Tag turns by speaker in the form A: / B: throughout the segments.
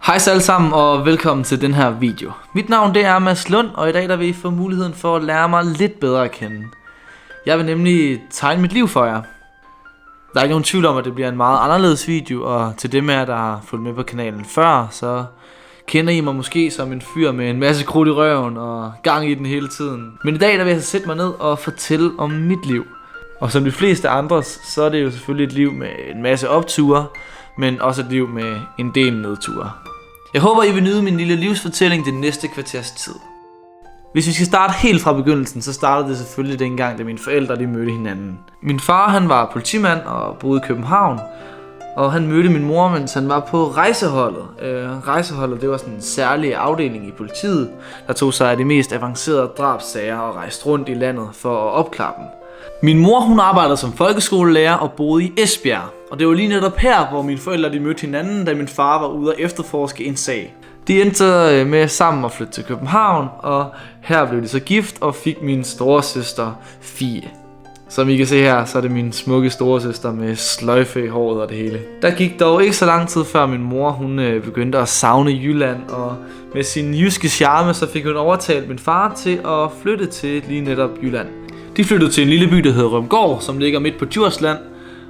A: Hej så alle sammen og velkommen til den her video. Mit navn det er Mads Lund, og i dag der vil I få muligheden for at lære mig lidt bedre at kende. Jeg vil nemlig tegne mit liv for jer. Der er ikke nogen tvivl om, at det bliver en meget anderledes video, og til dem af jer, der har fulgt med på kanalen før, så kender I mig måske som en fyr med en masse krudt i røven og gang i den hele tiden. Men i dag der vil jeg sætte mig ned og fortælle om mit liv. Og som de fleste andres, så er det jo selvfølgelig et liv med en masse opture, men også et liv med en del nedture. Jeg håber, I vil nyde min lille livsfortælling det næste kvarters tid. Hvis vi skal starte helt fra begyndelsen, så startede det selvfølgelig dengang, da mine forældre de mødte hinanden. Min far han var politimand og boede i København, og han mødte min mor, mens han var på rejseholdet. Rejseholdet det var sådan en særlig afdeling i politiet, der tog sig af de mest avancerede drabssager og rejste rundt i landet for at opklare dem. Min mor hun arbejdede som folkeskolelærer og boede i Esbjerg. Og det var lige netop her, hvor mine forældre de mødte hinanden, da min far var ude at efterforske en sag. De endte med sammen at flytte til København, og her blev de så gift og fik min storesøster Fie. Som I kan se her, så er det min smukke storesøster med sløjfe i håret og det hele. Der gik dog ikke så lang tid før min mor hun begyndte at savne Jylland, og med sin jyske charme så fik hun overtalt min far til at flytte til lige netop Jylland. De flyttede til en lille by, der hedder Rømgård, som ligger midt på Djursland,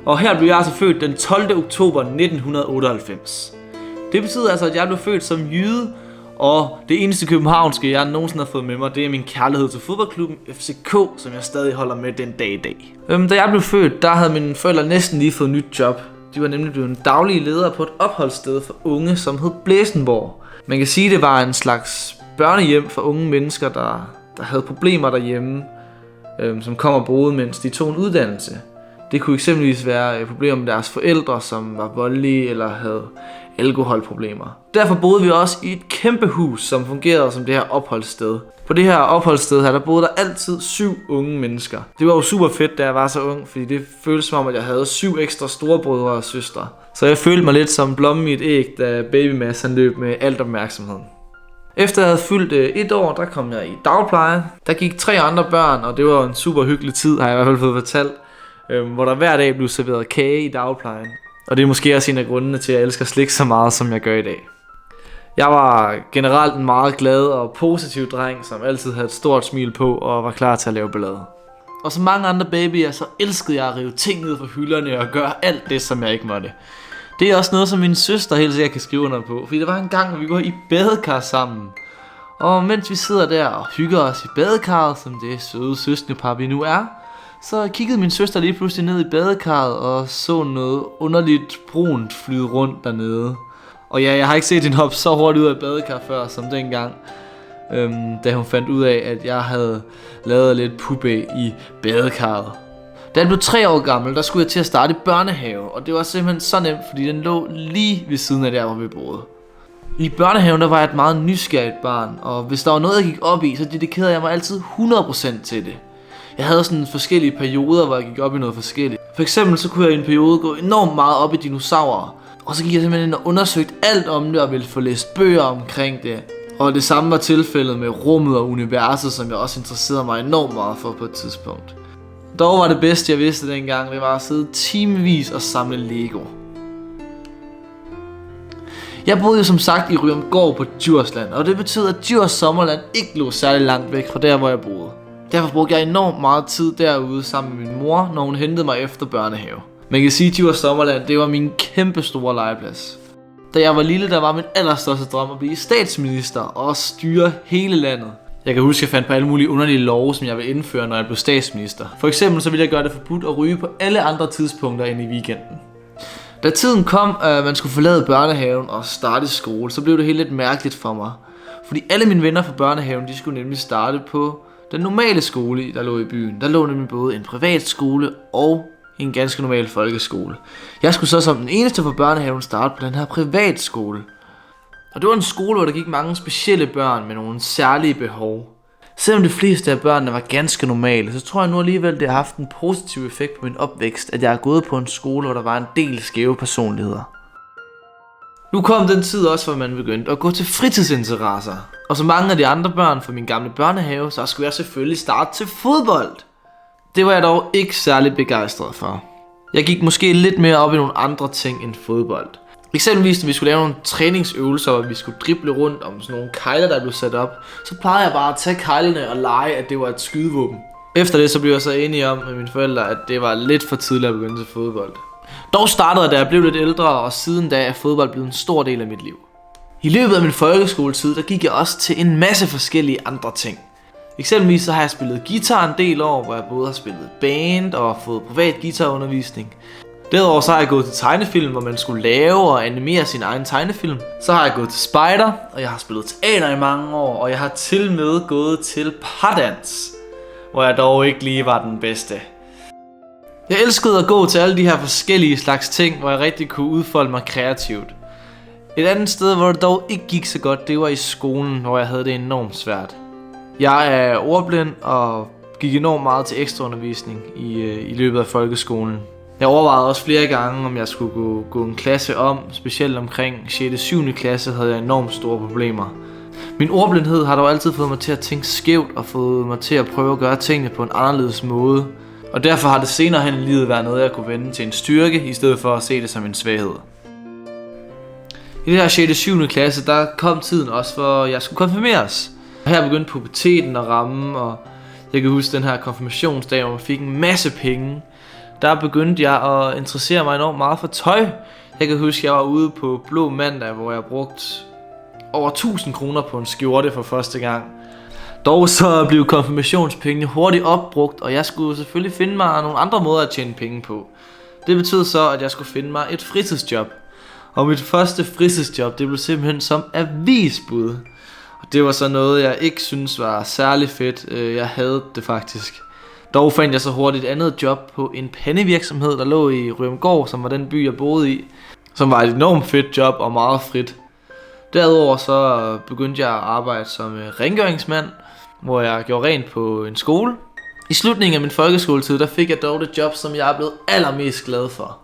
A: og her blev jeg altså født den 12. oktober 1998. Det betyder altså, at jeg blev født som jyde, og det eneste københavnske, jeg nogensinde har fået med mig, det er min kærlighed til fodboldklubben FCK, som jeg stadig holder med den dag i dag. Da jeg blev født, der havde mine forældre næsten lige fået nyt job. De var nemlig blevet daglige ledere på et opholdssted for unge, som hed Blæsenborg. Man kan sige, det var en slags børnehjem for unge mennesker, der havde problemer derhjemme, som kom og boede, mens de tog en uddannelse. Det kunne eksempelvis være problemer med deres forældre, som var voldelige eller havde alkoholproblemer. Derfor boede vi også i et kæmpe hus, som fungerede som det her opholdssted. På det her opholdssted her, der boede der altid 7 unge mennesker. Det var jo super fedt, da jeg var så ung, fordi det føltes som om, at jeg havde 7 ekstra storebrødre og søstre. Så jeg følte mig lidt som blommen i et æg, da Baby Mads han løb med alt opmærksomheden. Efter jeg havde fyldt 1 år, der kom jeg i dagpleje. Der gik 3 andre børn, og det var en super hyggelig tid, har jeg i hvert fald fået fortalt, hvor der hver dag blev serveret kage i dagplejen. Og det er måske også en af grundene til, at jeg elsker slik så meget, som jeg gør i dag. Jeg var generelt en meget glad og positiv dreng, som altid havde et stort smil på og var klar til at lave ballade. Og som mange andre babyer, så elskede jeg at rive ting ned fra hylderne og gøre alt det, som jeg ikke måtte. Det er også noget, som min søster helt sikkert kan skrive under på, fordi der var en gang, hvor vi går i badekar sammen. Og mens vi sidder der og hygger os i badekarret, som det søde søskendepar vi nu er, så kiggede min søster lige pludselig ned i badekarret og så noget underligt brunt flyde rundt dernede. Og ja, jeg har ikke set hende hoppe så hurtigt ud af badekar før som dengang, da hun fandt ud af, at jeg havde lavet lidt puppe i badekarret. Da jeg blev 3 år gammel, der skulle jeg til at starte i børnehave, og det var simpelthen så nemt, fordi den lå lige ved siden af der, hvor vi boede. I børnehaven der var jeg et meget nysgerrigt barn, og hvis der var noget, jeg gik op i, så dedikerede jeg mig altid 100% til det. Jeg havde sådan forskellige perioder, hvor jeg gik op i noget forskelligt. For eksempel så kunne jeg i en periode gå enormt meget op i dinosaurer, og så gik jeg simpelthen ind og undersøgte alt om det og ville få læst bøger omkring det. Og det samme var tilfældet med rummet og universet, som jeg også interesserede mig enormt meget for på et tidspunkt. Dog var det bedste jeg vidste dengang, det var at sidde timevis og samle Lego. Jeg boede jo som sagt i Rømgård på Djursland, og det betød at Djurs Sommerland ikke lå særlig langt væk fra der hvor jeg boede. Derfor brugte jeg enormt meget tid derude sammen med min mor, når hun hentede mig efter børnehave. Man kan sige at Djurs Sommerland det var min kæmpe store legeplads. Da jeg var lille, der var min allerstørste drøm at blive statsminister og styre hele landet. Jeg kan huske, at jeg fandt på alle mulige underlige love, som jeg ville indføre, når jeg blev statsminister. For eksempel så ville jeg gøre det forbudt at ryge på alle andre tidspunkter end i weekenden. Da tiden kom, at man skulle forlade børnehaven og starte skole, så blev det helt lidt mærkeligt for mig. Fordi alle mine venner fra børnehaven, de skulle nemlig starte på den normale skole, der lå i byen. Der lå nemlig både en privatskole og en ganske normal folkeskole. Jeg skulle så som den eneste fra børnehaven starte på den her privatskole. Og det var en skole, hvor der gik mange specielle børn med nogle særlige behov. Selvom de fleste af børnene var ganske normale, så tror jeg nu alligevel, det har haft en positiv effekt på min opvækst, at jeg er gået på en skole, hvor der var en del skæve personligheder. Nu kom den tid også, hvor man begyndte at gå til fritidsinteresser. Og som mange af de andre børn fra min gamle børnehave, så skulle jeg selvfølgelig starte til fodbold. Det var jeg dog ikke særlig begejstret for. Jeg gik måske lidt mere op i nogle andre ting end fodbold. Eksempelvis når vi skulle lave nogle træningsøvelser, hvor vi skulle drible rundt om sådan nogle kegler, der blev sat op, så plejede jeg bare at tage keglerne og lege, at det var et skydevåben. Efter det så blev jeg så enig om med mine forældre, at det var lidt for tidligt at begynde til fodbold. Dog startede jeg, da jeg blev lidt ældre, og siden da er fodbold blevet en stor del af mit liv. I løbet af min folkeskoletid, der gik jeg også til en masse forskellige andre ting. Eksempelvis så har jeg spillet guitar en del år, hvor jeg både har spillet band og fået privat guitarundervisning. Derudover så har jeg gået til tegnefilm, hvor man skulle lave og animere sin egen tegnefilm. Så har jeg gået til spejder, og jeg har spillet teater i mange år, og jeg har til med gået til pardans, hvor jeg dog ikke lige var den bedste. Jeg elskede at gå til alle de her forskellige slags ting, hvor jeg rigtig kunne udfolde mig kreativt. Et andet sted, hvor det dog ikke gik så godt, det var i skolen, hvor jeg havde det enormt svært. Jeg er ordblind og gik enormt meget til ekstraundervisning i løbet af folkeskolen. Jeg overvejede også flere gange, om jeg skulle gå en klasse om. Specielt omkring 6. og 7. klasse havde jeg enormt store problemer. Min ordblindhed har dog altid fået mig til at tænke skævt og fået mig til at prøve at gøre tingene på en anderledes måde. Og derfor har det senere hen i livet været noget, jeg kunne vende til en styrke, i stedet for at se det som en svaghed. I det her 6. og 7. klasse, der kom tiden også, hvor jeg skulle konfirmeres. Her begyndte puberteten at ramme, og jeg kan huske den her konfirmationsdag, hvor man fik en masse penge. Der begyndte jeg at interessere mig enormt meget for tøj. Jeg kan huske, at jeg var ude på Blå Mandag, hvor jeg brugte over 1000 kroner på en skjorte for første gang. Dog så blev konfirmationspengene hurtigt opbrugt, og jeg skulle selvfølgelig finde mig nogle andre måder at tjene penge på. Det betød så, at jeg skulle finde mig et fritidsjob. Og mit første fritidsjob, det blev simpelthen som avisbud. Og det var så noget, jeg ikke synes var særlig fedt. Jeg havde det faktisk. Dog fandt jeg så hurtigt et andet job på en pennevirksomhed, der lå i Rømgård, som var den by, jeg boede i. Som var et enormt fedt job og meget frit. Derudover så begyndte jeg at arbejde som rengøringsmand, hvor jeg gjorde rent på en skole. I slutningen af min folkeskoletid, der fik jeg dog det job, som jeg er blevet allermest glad for.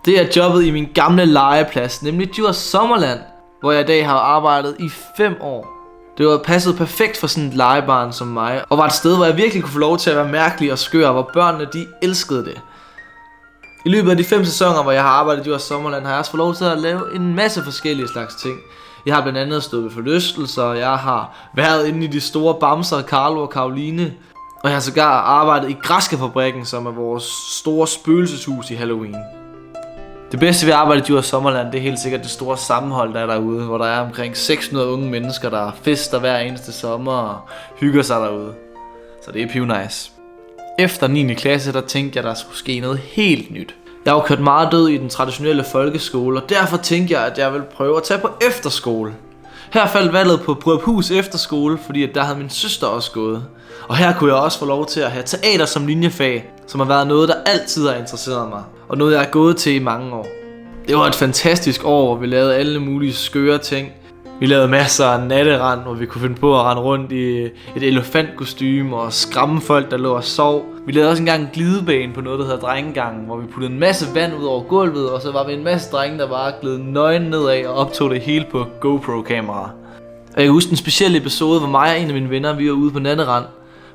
A: Det er jobbet i min gamle legeplads, nemlig Djurs Sommerland, hvor jeg i dag har arbejdet i 5 år. Det var passet perfekt for sådan et legebarn som mig, og var et sted, hvor jeg virkelig kunne få lov til at være mærkelig og skør, hvor børnene de elskede det. I løbet af de 5 sæsoner, hvor jeg har arbejdet i Djurs Sommerland, har jeg også fået lov til at lave en masse forskellige slags ting. Jeg har blandt andet stået ved forlystelser, jeg har været inde i de store bamser, Carlo og Karoline, og jeg har sågar arbejdet i Græskarfabrikken, som er vores store spøgelseshus i Halloween. Det bedste ved at arbejde i Djurs Sommerland, det er helt sikkert det store sammenhold, der er derude, hvor der er omkring 600 unge mennesker, der fester hver eneste sommer og hygger sig derude. Så det er piv nice. Efter 9. klasse, der tænkte jeg, der skulle ske noget helt nyt. Jeg var kørt meget død i den traditionelle folkeskole, og derfor tænkte jeg, at jeg ville prøve at tage på efterskole. Her faldt valget på Brødhus Efterskole, fordi der havde min søster også gået. Og her kunne jeg også få lov til at have teater som linjefag, som har været noget, der altid har interesseret mig, og noget, jeg har gået til i mange år. Det var et fantastisk år, hvor vi lavede alle mulige skøre ting. Vi lavede masser af natterand, hvor vi kunne finde på at rende rundt i et elefantkostume og skræmme folk, der lå og sov. Vi lavede også engang en glidebane på noget, der hedder Drengegangen, hvor vi puttede en masse vand ud over gulvet, og så var vi en masse drenge, der bare gled nøgen nedad og optog det hele på GoPro-kamera. Og jeg kan huske en speciel episode, hvor mig og en af mine venner, vi var ude på natterand,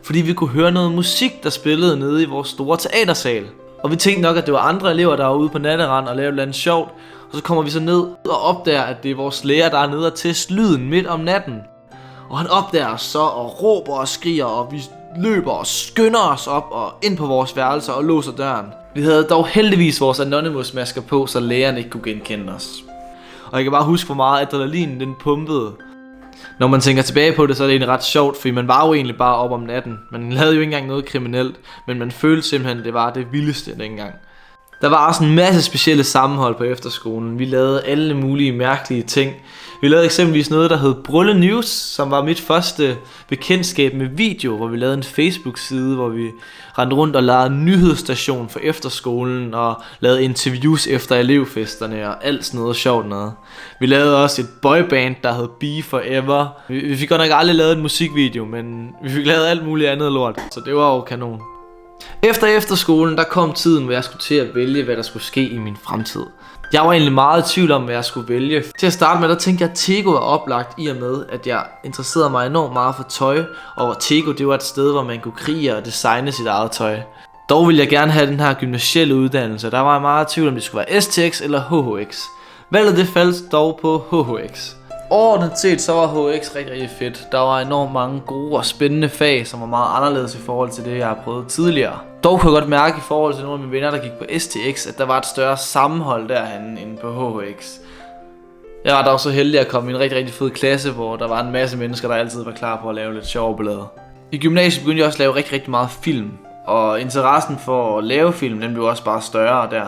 A: fordi vi kunne høre noget musik, der spillede nede i vores store teatersal. Og vi tænkte nok, at det var andre elever, der var ude på natterand og lavede noget sjovt. Og så kommer vi så ned og opdager, at det er vores lærer, der er nede og teste lyden midt om natten. Og han opdager os så og råber og skriger, og vi løber og skynder os op og ind på vores værelser og låser døren. Vi havde dog heldigvis vores Anonymous-masker på, så læreren ikke kunne genkende os. Og jeg kan bare huske, hvor meget adrenalin den pumpede. Når man tænker tilbage på det, så er det egentlig ret sjovt, fordi man var jo egentlig bare op om natten. Man lavede jo ikke engang noget kriminelt, men man følte simpelthen, at det var det vildeste dengang. Der var også en masse specielle sammenhold på efterskolen. Vi lavede alle mulige mærkelige ting. Vi lavede eksempelvis noget, der hed Brølle News, som var mit første bekendtskab med video, hvor vi lavede en Facebook-side, hvor vi rendte rundt og lavede en nyhedsstation for efterskolen og lavede interviews efter elevfesterne og alt sådan noget sjovt noget. Vi lavede også et boyband, der hed Be Forever. Vi fik godt nok aldrig lavet en musikvideo, men vi fik lavet alt muligt andet lort, så det var jo kanon. Efter efterskolen, der kom tiden, hvor jeg skulle til at vælge, hvad der skulle ske i min fremtid. Jeg var egentlig meget i tvivl om, hvad jeg skulle vælge. Til at starte med, der tænkte jeg, at Tego var oplagt i og med, at jeg interesserede mig enormt meget for tøj. Og Tego, det var et sted, hvor man kunne krige og designe sit eget tøj. Dog ville jeg gerne have den her gymnasielle uddannelse. Der var jeg meget i tvivl om, det skulle være STX eller HHX. Valget det faldt dog på HHX. Overordnet set så var HHX rigtig fedt. Der var enormt mange gode og spændende fag, som var meget anderledes i forhold til det, jeg har prøvet tidligere. Dog kunne jeg godt mærke i forhold til nogle af mine venner, der gik på STX, at der var et større sammenhold derhen end på HHX. Jeg var dog så heldig at komme i en rigtig fed klasse, hvor der var en masse mennesker, der altid var klar på at lave lidt sjove ballade. I gymnasiet begyndte jeg også at lave rigtig meget film, og interessen for at lave film, den blev også bare større der.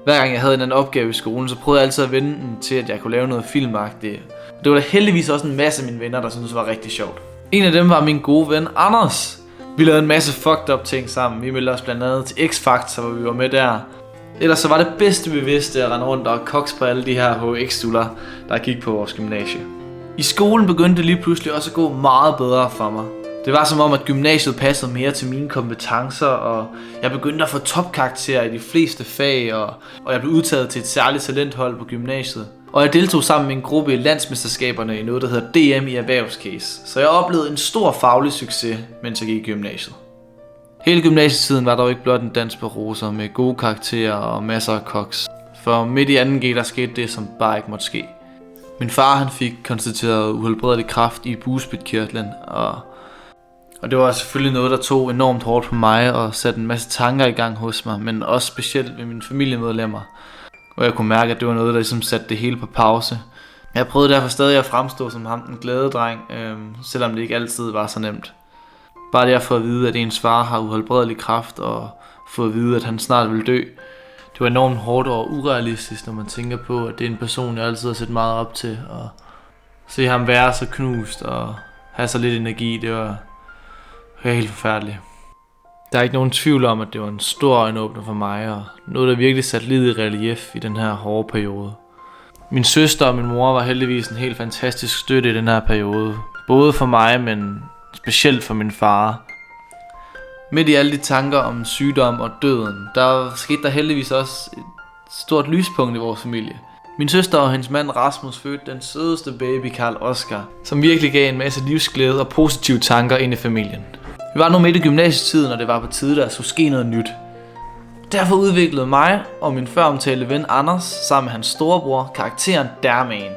A: Hver gang jeg havde en anden opgave i skolen, så prøvede jeg altid at vende den til, at jeg kunne lave noget filmagtigt. Det var da heldigvis også en masse af mine venner, der syntes det var rigtig sjovt. En af dem var min gode ven, Anders. Vi lavede en masse fucked up ting sammen. Vi meldte os blandt andet til X-Factor, hvor vi var med der. Ellers så var det bedste vi vidste at rende rundt og koks på alle de her HX-stuller, der gik på vores gymnasie. I skolen begyndte det lige pludselig også at gå meget bedre for mig. Det var som om, at gymnasiet passede mere til mine kompetencer, og jeg begyndte at få topkarakterer i de fleste fag, og jeg blev udtaget til et særligt talenthold på gymnasiet. Og jeg deltog sammen med en gruppe i landsmesterskaberne i noget, der hedder DM i erhvervscase. Så jeg oplevede en stor faglig succes, mens jeg gik i gymnasiet. Hele gymnasietiden var der jo ikke blot en dans på roser med gode karakterer og masser af koks. For midt i 2G der skete det, som bare ikke måtte ske. Min far han fik konstateret uhelbredelig kræft i bugspytkirtlen, og det var selvfølgelig noget, der tog enormt hårdt på mig og satte en masse tanker i gang hos mig, men også specielt ved mine familiemedlemmer. Og jeg kunne mærke, at det var noget, der ligesom satte det hele på pause. Jeg prøvede derfor stadig at fremstå som ham, den glade dreng, selvom det ikke altid var så nemt. Bare det at få at vide, at ens far har uhelbredelig kræft, og få at vide, at han snart vil dø. Det var enormt hårdt og urealistisk, når man tænker på, at det er en person, jeg altid har set meget op til. Og se ham være så knust og have så lidt energi, det var helt forfærdeligt. Der er ikke nogen tvivl om, at det var en stor øjenåbner for mig, og noget, der virkelig satte livet i relief i den her hårde periode. Min søster og min mor var heldigvis en helt fantastisk støtte i den her periode. Både for mig, men specielt for min far. Midt i alle de tanker om sygdom og døden, der skete der heldigvis også et stort lyspunkt i vores familie. Min søster og hendes mand Rasmus fødte den sødeste baby, Karl Oscar, som virkelig gav en masse livsglæde og positive tanker ind i familien. Vi var nu midt i gymnasietiden, og det var på tide, der skulle ske noget nyt. Derfor udviklede mig og min føromtalte ven Anders sammen med hans storebror karakteren Derman.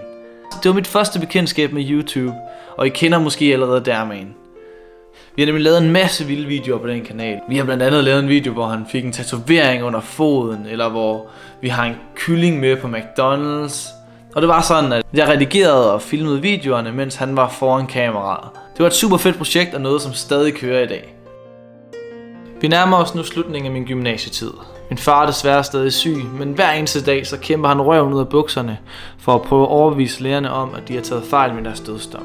A: Det var mit første bekendtskab med YouTube, og I kender måske allerede Derman. Vi har nemlig lavet en masse vilde videoer på den kanal. Vi har blandt andet lavet en video, hvor han fik en tatovering under foden, eller hvor vi har en kylling med på McDonald's. Og det var sådan, at jeg redigerede og filmede videoerne, mens han var foran kameraet. Det var et super fedt projekt og noget, som stadig kører i dag. Vi nærmer os nu slutningen af min gymnasietid. Min far er desværre stadig syg, men hver eneste dag så kæmper han røven ud af bukserne for at prøve at overbevise lærerne om, at de har taget fejl med deres dødsdom.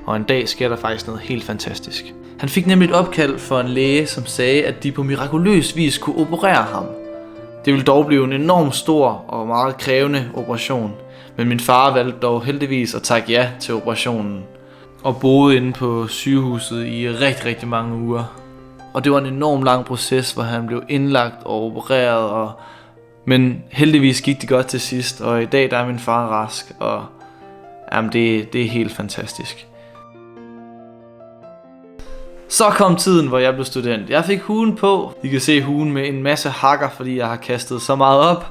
A: Og en dag sker der faktisk noget helt fantastisk. Han fik nemlig et opkald for en læge, som sagde, at de på mirakuløs vis kunne operere ham. Det ville dog blive en enormt stor og meget krævende operation, men min far valgte dog heldigvis at takke ja til operationen og boede inde på sygehuset i rigtig mange uger. Og det var en enorm lang proces, hvor han blev indlagt og opereret, men heldigvis gik det godt til sidst, og i dag der er min far rask, og jamen, det er helt fantastisk. Så kom tiden, hvor jeg blev student. Jeg fik huen på. I kan se huen med en masse hakker, fordi jeg har kastet så meget op.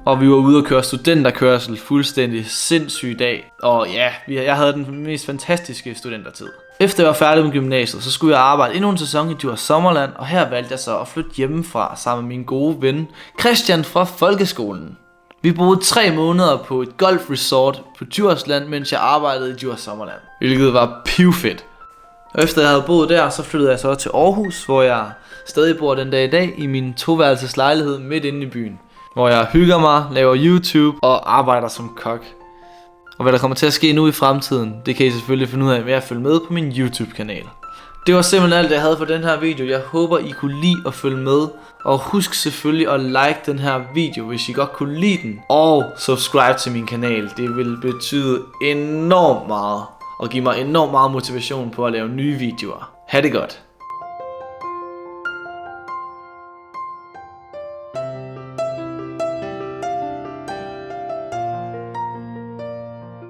A: Og vi var ude og køre studenterkørsel fuldstændig sindssyg dag. Og ja, jeg havde den mest fantastiske studentertid. Efter jeg var færdig med gymnasiet, så skulle jeg arbejde endnu en sæson i Djurs Sommerland. Og her valgte jeg så at flytte hjemmefra sammen med min gode ven Christian fra folkeskolen. Vi boede 3 måneder på et golfresort på Djursland, mens jeg arbejdede i Djurs Sommerland. Hvilket var pivfedt. Og efter jeg havde boet der, så flyttede jeg så til Aarhus, hvor jeg stadig bor den dag i dag i min 2-værelses lejlighed midt inde i byen. Hvor jeg hygger mig, laver YouTube og arbejder som kok. Og hvad der kommer til at ske nu i fremtiden, det kan I selvfølgelig finde ud af ved at følge med på min YouTube-kanal. Det var simpelthen alt, jeg havde for den her video. Jeg håber, I kunne lide at følge med. Og husk selvfølgelig at like den her video, hvis I godt kunne lide den. Og subscribe til min kanal. Det vil betyde enormt meget og give mig enormt meget motivation på at lave nye videoer. Ha' det godt.